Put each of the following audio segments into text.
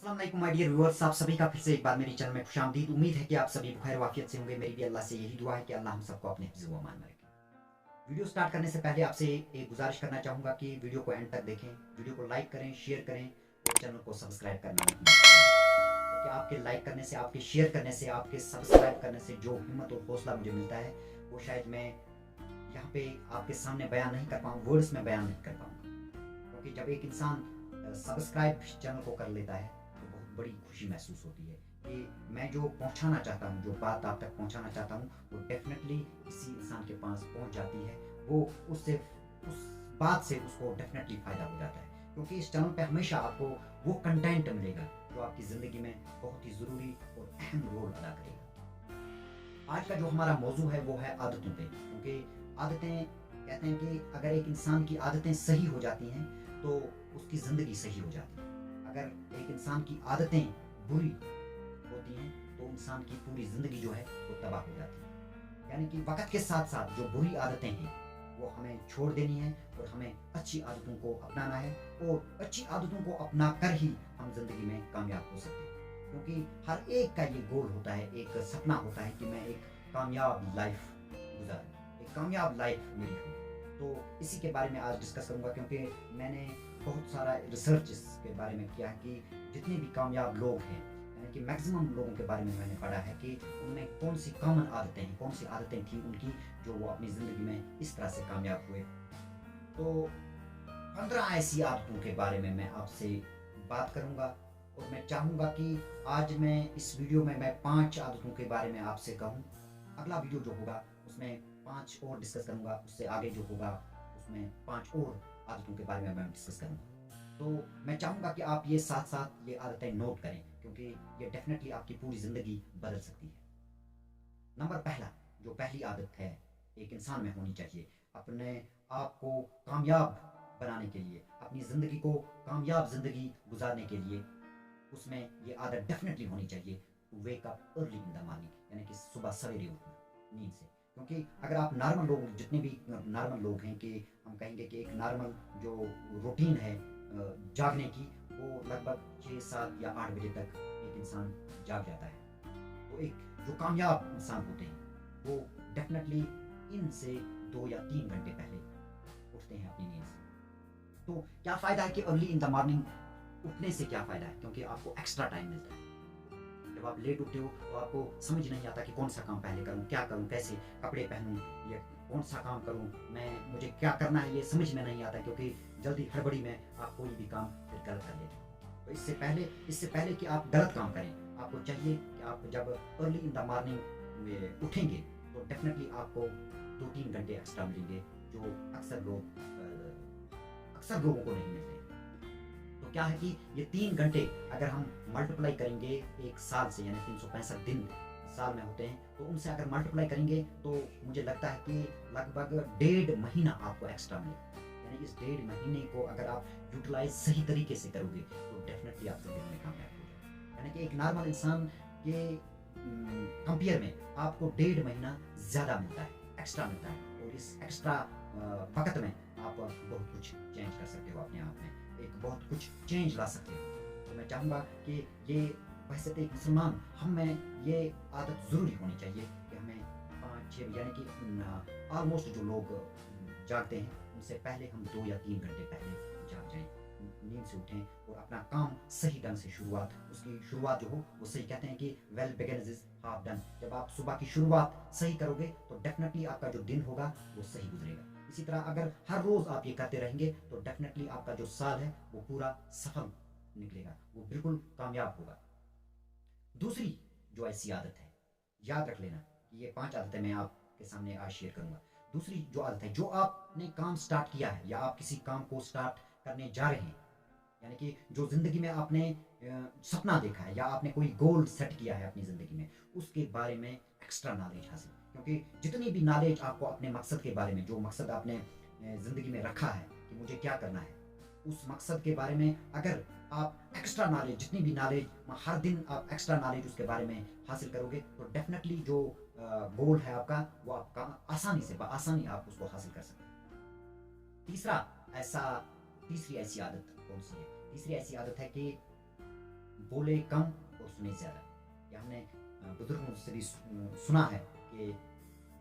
अस्सलाम वालेकुम my dear viewers, आप सभी का फिर से एक बार मेरी चैनल में खुशामदीद। उम्मीद है कि आप सभी खैर वाफियत से होंगे। मेरी भी अल्लाह से यही दुआ है कि अल्लाह हम सबको अपने हिफ्ज़ व अमान में रखे। वीडियो स्टार्ट करने से पहले आपसे एक गुजारिश करना चाहूँगा कि वीडियो को एंड तक देखें, वीडियो को लाइक करें, शेयर करें और चैनल को सब्सक्राइब करना मत भूलें। क्योंकि आपके लाइक करने से, आपके शेयर करने से, आपके सब्सक्राइब करने से जो हिम्मत और हौसला मुझे मिलता है वो शायद मैं यहाँ पे आपके सामने बयान नहीं कर पाऊँ, वर्ड्स में बयान नहीं कर पाऊँगा। क्योंकि जब एक इंसान सब्सक्राइब चैनल को कर लेता है तो बहुत बड़ी खुशी महसूस होती है कि मैं जो पहुंचाना चाहता हूं, जो बात आप तक पहुंचाना चाहता हूं, वो डेफिनेटली किसी इंसान के पास पहुंच जाती है। वो उससे उस बात से उसको डेफिनेटली फ़ायदा हो जाता है। क्योंकि इस चैनल पे हमेशा आपको वो कंटेंट मिलेगा जो आपकी ज़िंदगी में बहुत ही ज़रूरी और अहम रोल अदा करेगा। आज का जो हमारा मौजू है वो है आदतों पे। क्योंकि आदतें, कहते हैं कि अगर एक इंसान की आदतें सही हो जाती हैं तो उसकी ज़िंदगी सही हो जाती है। अगर एक इंसान की आदतें बुरी होती हैं तो इंसान की पूरी ज़िंदगी जो है वो तबाह हो जाती है। यानी कि वक्त के साथ साथ जो बुरी आदतें हैं वो हमें छोड़ देनी है और हमें अच्छी आदतों को अपनाना है, और अच्छी आदतों को अपना कर ही हम ज़िंदगी में कामयाब हो सकते हैं। क्योंकि हर एक का ये गोल होता है, एक सपना होता है कि मैं एक कामयाब लाइफ गुजारूँ, एक कामयाब लाइफ मेरी हो। तो इसी के बारे में आज डिस्कस करूँगा। क्योंकि मैंने बहुत सारा रिसर्च इसके बारे में किया है कि जितने भी कामयाब लोग हैं, यानी कि मैक्सिमम लोगों के बारे में मैंने पढ़ा है कि उनमें कौन सी कॉमन आदतें हैं, कौन सी आदतें थी उनकी जो वो अपनी ज़िंदगी में इस तरह से कामयाब हुए। तो 15 ऐसी आदतों के बारे में मैं आपसे बात करूँगा, और मैं चाहूँगा कि आज मैं इस वीडियो में मैं 5 आदतों के बारे में आपसे कहूँ। अगला वीडियो जो होगा उसमें 5 और डिस्कस करूँगा, उससे आगे जो होगा उसमें 5 और आदतों के बारे में मैं डिस्कस करूँगा। तो मैं चाहूँगा कि आप ये साथ साथ ये आदतें नोट करें, क्योंकि ये डेफिनेटली आपकी पूरी ज़िंदगी बदल सकती है। नंबर पहला, जो पहली आदत है एक इंसान में होनी चाहिए अपने आप को कामयाब बनाने के लिए, अपनी ज़िंदगी को कामयाब ज़िंदगी गुजारने के लिए, उसमें ये आदत डेफिनेटली होनी चाहिए, वेक up early in the morning, यानी कि सुबह सवेरे उठना नींद से। क्योंकि अगर आप नॉर्मल लोग, जितने भी नॉर्मल लोग हैं, कि हम कहेंगे कि एक नॉर्मल जो रूटीन है जागने की, वो लगभग 6, 7 या 8 बजे तक एक इंसान जाग जाता है। तो एक जो कामयाब इंसान होते हैं वो डेफिनेटली इनसे 2 या 3 घंटे पहले उठते हैं अपनी नींद से। तो क्या फ़ायदा है कि अर्ली इन द मॉर्निंग उठने से क्या फ़ायदा है? क्योंकि आपको एक्स्ट्रा टाइम मिलता है। जब आप लेट उठते हो तो आपको समझ नहीं आता कि कौन सा काम पहले करूं, क्या करूं, कैसे कपड़े पहनूं, या कौन सा काम करूं, मुझे क्या करना है ये समझ में नहीं आता। क्योंकि जल्दी हड़बड़ी में आप कोई भी काम फिर गलत कर लेते हैं। तो इससे पहले कि आप गलत काम करें, आपको चाहिए कि आप जब अर्ली इन द मॉर्निंग में उठेंगे तो डेफिनेटली आपको 2-3 घंटे एक्स्ट्रा मिलेंगे, जो अक्सर लोगों को नहीं मिलते। तो क्या है कि ये 3 घंटे अगर हम मल्टीप्लाई करेंगे एक साल से, यानी 365 दिन साल में होते हैं, तो उनसे अगर मल्टीप्लाई करेंगे तो मुझे लगता है कि लगभग 1.5 महीना आपको एक्स्ट्रा मिलेगा। यानी इस 1.5 महीने को अगर आप यूटिलाइज सही तरीके से करोगे तो डेफिनेटली आप जिंदगी में कामयाब हो जाओगे। यानी कि एक नॉर्मल इंसान के कंपेयर में आपको 1.5 महीना ज़्यादा मिलता है, एक्स्ट्रा मिलता है, और इस एक्स्ट्रा वक्त में आप बहुत कुछ चेंज कर सकते हो अपने आप में, एक बहुत कुछ चेंज ला सकते हो। तो मैं चाहूँगा कि ये वैसे तो एक मुसलमान हम में ये आदत ज़रूरी होनी चाहिए कि हमें 5-6, यानी कि ऑलमोस्ट जो लोग जागते हैं उनसे पहले हम 2 या 3 घंटे पहले जाग जाएं, नींद से उठें और अपना काम सही ढंग से उसकी शुरुआत जो हो वो सही। कहते हैं कि well beginners is half done. जब आप सुबह की शुरुआत सही करोगे तो डेफिनेटली आपका जो दिन होगा वो सही गुजरेगा। इसी तरह अगर हर रोज़ आप ये करते रहेंगे तो डेफिनेटली आपका जो साल है वो पूरा सफल निकलेगा, वो बिल्कुल कामयाब होगा। दूसरी जो ऐसी आदत है, याद रख लेना कि ये 5 आदतें मैं आपके सामने आज शेयर करूंगा। दूसरी जो आदत है, जो आपने काम स्टार्ट किया है या आप किसी काम को स्टार्ट करने जा रहे हैं, यानी कि जो ज़िंदगी में आपने सपना देखा है या आपने कोई गोल सेट किया है अपनी ज़िंदगी में, उसके बारे में एक्स्ट्रा नॉलेज हासिल। क्योंकि जितनी भी नॉलेज आपको अपने मकसद के बारे में, जो मकसद आपने ज़िंदगी में रखा है कि मुझे क्या करना है, उस मकसद के बारे में अगर आप एक्स्ट्रा नॉलेज, जितनी भी नॉलेज हर दिन आप एक्स्ट्रा नॉलेज उसके बारे में हासिल करोगे तो डेफिनेटली जो गोल है आपका वो आपका आसानी आप उसको हासिल कर सकते हैं। तीसरी ऐसी आदत कौन सी है? तीसरी ऐसी आदत है कि बोले कम और सुने ज़्यादा। ये हमने बुजुर्गों से भी सुना है कि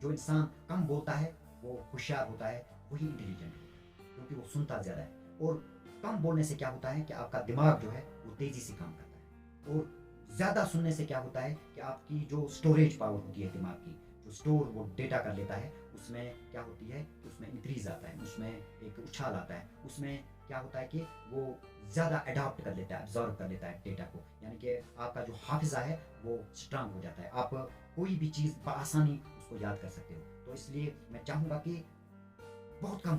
जो इंसान कम बोलता है वो होशियार होता है, वही इंटेलिजेंट होता है, क्योंकि वो सुनता ज़्यादा है। और कम बोलने से क्या होता है कि आपका दिमाग जो है वो तेज़ी से काम करता है। और ज़्यादा सुनने से क्या होता है कि आपकी जो स्टोरेज पावर होती है दिमाग की, जो स्टोर वो डेटा कर लेता है, उसमें क्या होती है कि उसमें इंक्रीज आता है, उसमें एक उछाल आता है, उसमें क्या होता है कि वो ज़्यादा अडॉप्ट कर लेता है, एब्जॉर्व कर लेता है डेटा को, यानी कि आपका जो हाफिज़ा है वो स्ट्रांग हो जाता है, आप कोई भी चीज़ बआसानी उसको याद कर सकते हो। तो इसलिए मैं चाहूँगा कि बहुत कम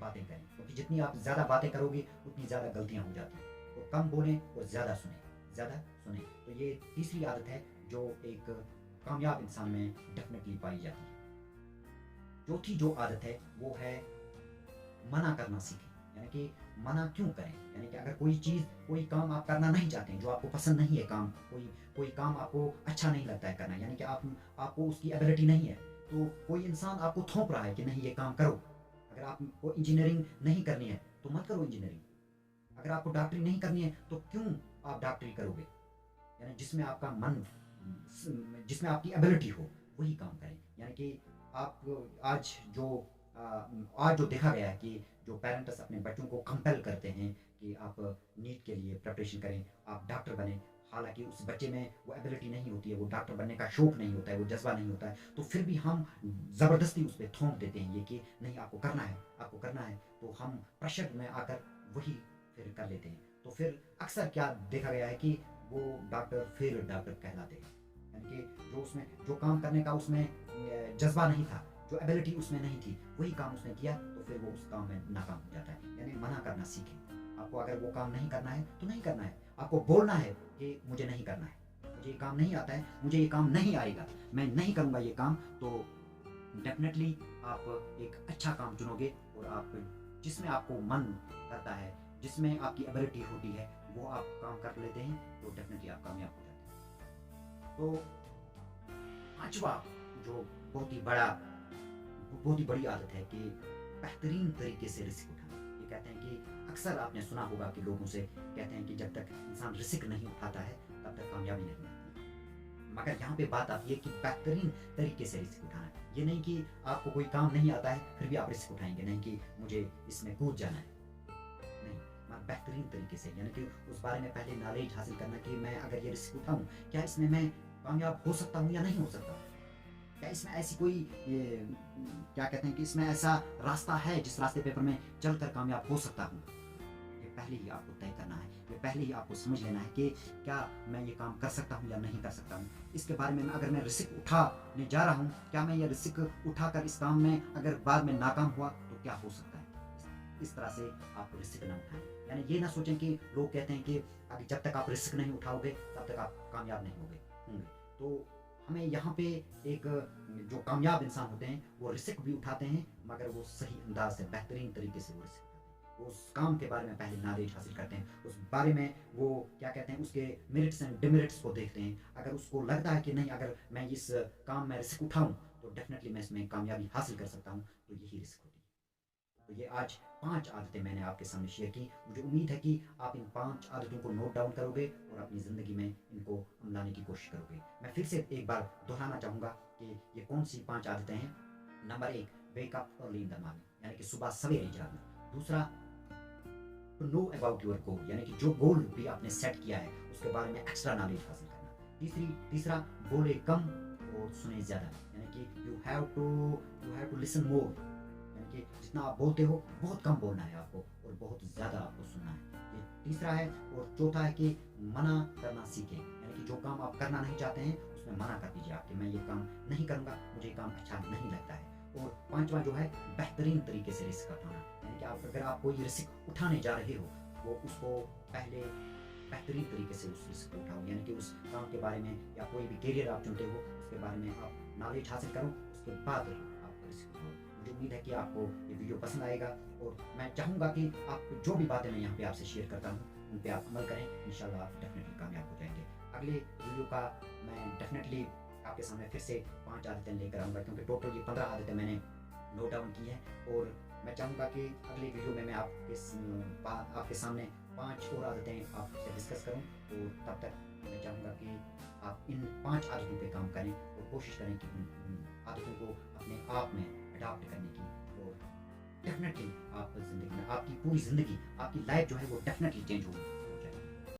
बातें करें, क्योंकि जितनी आप ज़्यादा बातें करोगे उतनी ज़्यादा गलतियाँ हो जाती हैं। तो कम बोलें और ज़्यादा सुनें, ज़्यादा सुनें। तो ये तीसरी आदत है जो एक कामयाब इंसान में डेफिनेटली पाई जाती है। चौथी जो आदत है वो है मना करना सीखें। यानी कि मना क्यों करें, यानी कि अगर कोई चीज़, कोई काम आप करना नहीं चाहते हैं, जो आपको पसंद नहीं है काम, कोई कोई काम आपको अच्छा नहीं लगता है करना, यानी कि आपको उसकी एबिलिटी नहीं है, तो कोई इंसान आपको थोप रहा है कि नहीं ये काम करो। अगर आपको इंजीनियरिंग नहीं करनी है तो मत करो इंजीनियरिंग, अगर आपको डॉक्टरी नहीं करनी है तो क्यों आप डॉक्टरी करोगे। यानी जिसमें आपका मन, जिसमें आपकी एबिलिटी हो वही काम करें। यानी कि आप आज जो आज जो देखा गया है कि जो पेरेंट्स अपने बच्चों को कंपेल करते हैं कि आप नीट के लिए प्रिपरेशन करें, आप डॉक्टर बने, हालांकि उस बच्चे में वो एबिलिटी नहीं होती है, वो डॉक्टर बनने का शौक नहीं होता है, वो जज्बा नहीं होता है, तो फिर भी हम ज़बरदस्ती उस पर थोप देते हैं ये कि नहीं आपको करना है, आपको करना है, तो हम प्रेशर में आकर वही फिर कर लेते हैं। तो फिर अक्सर क्या देखा गया है कि वो डॉक्टर फिर डॉक्टर कहलाते हैं, यानी कि जो उसमें जो काम करने का उसमें जज्बा नहीं था, जो एबिलिटी उसमें नहीं थी, वही काम उसने किया, तो फिर वो उस काम में नाकाम हो जाता है। यानी मना करना सीखें। आपको अगर वो काम नहीं करना है तो नहीं करना है, आपको बोलना है कि मुझे नहीं करना है, मुझे ये काम नहीं आता है, मुझे ये काम नहीं आएगा, मैं नहीं करूँगा ये काम, तो डेफिनेटली आप एक अच्छा काम चुनोगे, और आप जिसमें आपको मन करता है, जिसमें आपकी एबिलिटी होती है, वो आप काम कर लेते हैं, तो डेफिनेटली आप कामयाब हो जाते हैं। तो पांचवा जो बहुत ही बड़ी आदत है कि बेहतरीन तरीके से रिस्क उठाना। ये कहते हैं कि अक्सर आपने सुना होगा कि लोगों से कहते हैं कि जब तक इंसान रिस्क नहीं उठाता है तब तक कामयाबी नहीं मिलती है। मगर यहाँ पे बात आती है कि बेहतरीन तरीके से रिस्क उठाना। ये नहीं कि आपको कोई काम नहीं आता है फिर भी आप रिस्क उठाएंगे, नहीं कि मुझे इसमें कूद जाना है, नहीं, मैं बेहतरीन तरीके से, यानी कि उस बारे में पहले नॉलेज हासिल करना कि मैं अगर ये रिस्क उठाऊँ, क्या इसमें मैं कामयाब हो सकता हूँ या नहीं हो सकता, क्या इसमें ऐसी कोई क्या कहते हैं कि इसमें ऐसा रास्ता है जिस रास्ते पे पर मैं चलकर कामयाब हो सकता हूँ। ये पहले ही आपको तय करना है, ये पहले ही आपको समझ लेना है कि क्या मैं ये काम कर सकता हूँ या नहीं कर सकता हूँ। इसके बारे में अगर मैं रिस्क उठाने जा रहा हूँ, क्या मैं ये रिस्क उठाकर इस काम में अगर बाद में नाकाम हुआ तो क्या हो सकता है। इस तरह से आप रिस्क ना उठाएं। यानी ये ना सोचें कि लोग कहते हैं कि अगर जब तक आप रिस्क नहीं उठाओगे तब तक आप कामयाब नहीं होंगे। तो हमें यहाँ पे एक जो कामयाब इंसान होते हैं वो रिस्क भी उठाते हैं, मगर वो सही अंदाज से, बेहतरीन तरीके से वो रिस्क उठाते हैं। वो उस काम के बारे में पहले नॉलेज हासिल करते हैं, उस बारे में वो क्या कहते हैं उसके मेरिट्स एंड डिमेरिट्स को देखते हैं। अगर उसको लगता है कि नहीं अगर मैं इस काम में रिस्क उठाऊँ तो डेफिनेटली मैं इसमें कामयाबी हासिल कर सकता हूँ, तो यही रिस्क होती है। तो ये आज 5 आदतें मैंने आपके सामने शेयर की। मुझे उम्मीद है कि आप इन 5 आदतों को नोट डाउन करोगे और अपनी ज़िंदगी में इनको अपनाने की कोशिश करोगे। मैं फिर से एक बार दोहराना चाहूँगा कि ये कौन सी 5 आदतें हैं। Number 1, wake up early in the morning, यानी कि सुबह सवेरे जागना। दूसरा, to know about your goal, यानी कि जो गोल भी आपने सेट किया है उसके बारे में एक्स्ट्रा नॉलेज हासिल करना। तीसरा, बोले कम और सुने ज़्यादा, यानी कि you have to listen more, यानी कि जितना आप बोलते हो बहुत कम बोलना है आपको और बहुत ज़्यादा आपको सुनना है। ये तीसरा है। और चौथा है कि मना करना सीखें, यानी कि जो काम आप करना नहीं चाहते हैं उसमें मना कर दीजिए आप कि मैं ये काम नहीं करूँगा, मुझे ये काम अच्छा नहीं लगता है। और पांचवा जो है, बेहतरीन तरीके से रिस्क उठाना, यानी कि अगर आप कोई रिस्क उठाने जा रहे हो वो उसको पहले बेहतरीन तरीके से उस रिस्क को उठाओ, यानी कि उस काम के बारे में या कोई भी करियर आप चुनते हो उसके बारे में आप नॉलेज हासिल करो, उसके बाद आप रिस्क उठाओ। मुझे उम्मीद है कि आपको ये वीडियो पसंद आएगा और मैं चाहूँगा कि आप जो भी बातें मैं यहाँ पे आपसे शेयर करता हूँ उन पे आप अमल करें, इंशाल्लाह आप डेफिनेटली कामयाब हो जाएंगे। अगले वीडियो का मैं डेफिनेटली आपके सामने फिर से 5 आदतें लेकर आऊँगा, क्योंकि टोटल ये 15 आदतें मैंने नोट डाउन की हैं और मैं चाहूँगा कि अगले वीडियो में मैं आपके सामने 5 اور عادتیں آپ سے ڈسکس کروں، تو تب تک میں چاہوں گا کہ آپ ان 5 عادتوں پہ کام کریں اور کوشش کریں کہ ان عادتوں کو اپنے آپ میں اڈاپٹ کرنے کی، اور ڈیفینیٹلی آپ زندگی میں آپ کی پوری زندگی، آپ کی لائف جو ہے وہ ڈیفینیٹلی چینج ہوگی.